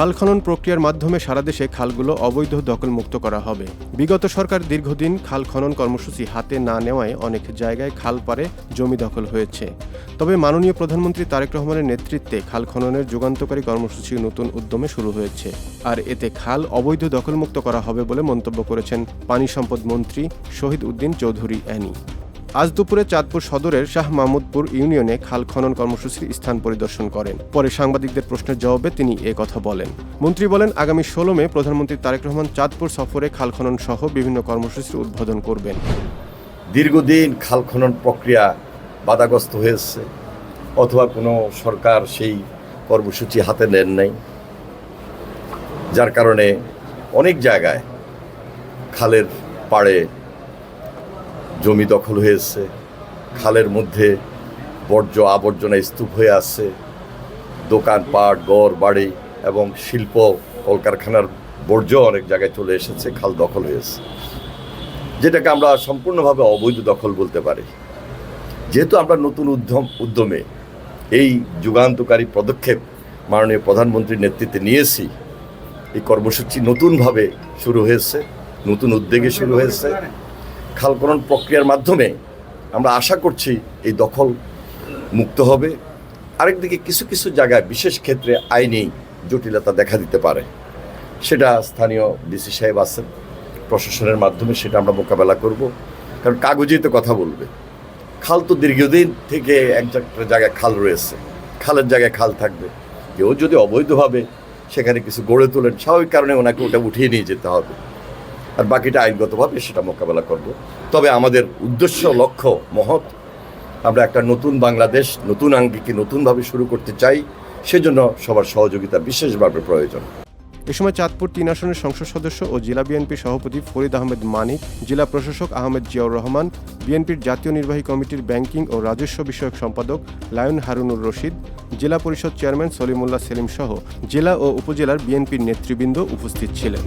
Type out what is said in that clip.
খাল খনন প্রক্রিয়ার মাধ্যমে সারা দেশে খালগুলো অবৈধ দখলমুক্ত করা হবে। বিগত সরকার দীর্ঘদিন খাল খনন কর্মসূচি হাতে না নেওয়ায় অনেক জায়গায় খাল পাড়ে জমি দখল হয়েছে। তবে মাননীয় প্রধানমন্ত্রী তারেক রহমানের নেতৃত্বে খাল খননের যুগান্তকারী কর্মসূচি নতুন উদ্যমে শুরু হয়েছে। আর এতে খাল অবৈধ দখলমুক্ত করা হবে বলে মন্তব্য করেছেন পানি সম্পদ মন্ত্রী শহীদ উদ্দিন চৌধুরী অ্যানি। আজ দুপুরে চাঁদপুর সদরের শাহ মাহমুদপুর ইউনিয়নে খাল খনন কর্মসূচির স্থান পরিদর্শন করেন। পরে সাংবাদিকদের প্রশ্নের জবাবে তিনি কথা বলেন। মন্ত্রী বলেন, আগামী 16 মে প্রধানমন্ত্রী তারেক রহমান চাঁদপুর সফরে খাল খনন সহ বিভিন্ন কর্মসূচির উদ্বোধন করবেন। দীর্ঘদিন খাল খনন প্রক্রিয়া বাধাগ্রস্ত হয়েছে, অথবা কোনো সরকার সেই কর্মসূচি হাতে নেন নাই, যার কারণে অনেক জায়গায় খালের পাড়ে জমি দখল হয়েছে, খালের মধ্যে বর্জ্য আবর্জনা স্তূপ হয়ে আছে, দোকানপাট, ঘর বাড়ি এবং শিল্প কলকারখানার বর্জ্য অনেক জায়গায় চলে এসেছে, খাল দখল হয়েছে, যেটাকে আমরা সম্পূর্ণভাবে অবৈধ দখল বলতে পারি। যেহেতু আমরা নতুন উদ্যমে এই যুগান্তকারী পদক্ষেপ মাননীয় প্রধানমন্ত্রীর নেতৃত্বে নিয়েছি, এই কর্মসূচি নতুনভাবে শুরু হয়েছে, নতুন উদ্যোগে শুরু হয়েছে। খাল খনন প্রক্রিয়ার মাধ্যমে আমরা আশা করছি এই দখল মুক্ত হবে। আরেকদিকে কিছু কিছু জায়গায় বিশেষ ক্ষেত্রে আইনি জটিলতা দেখা দিতে পারে, সেটা স্থানীয় ডিসি সাহেব আছেন, প্রশাসনের মাধ্যমে সেটা আমরা মোকাবেলা করব। কারণ কাগজেই তো কথা বলবে। খাল তো দীর্ঘদিন থেকে একটা জায়গায় খাল রয়েছে, খালের জায়গায় খাল থাকবে। কেউ যদি অবৈধভাবে সেখানে কিছু গড়ে তোলেন, স্বাভাবিক কারণে ওনাকে ওটা উঠিয়ে নিয়ে যেতে হবে, আর বাকিটা আইনগতভাবে সেটা মোকাবেলা করব। তবে আমাদের উদ্দেশ্য, লক্ষ্য মহৎ। আমরা একটা নতুন বাংলাদেশ, নতুন আঙ্গিকে নতুনভাবে শুরু করতে চাই, সেজন্য সবার সহযোগিতা বিশেষভাবে প্রয়োজন। এ সময় চাঁদপুর 3 আসনের সংসদ সদস্য ও জেলা বিএনপির সভাপতি ফরিদ আহমেদ মানিক, জেলা প্রশাসক আহমেদ জিয়াউর রহমান, বিএনপির জাতীয় নির্বাহী কমিটির ব্যাংকিং ও রাজস্ব বিষয়ক সম্পাদক লায়ন হারুনুর রশিদ, জেলা পরিষদ চেয়ারম্যান সলিমুল্লাহ সেলিম সহ জেলা ও উপজেলার বিএনপির নেতৃবৃন্দ উপস্থিত ছিলেন।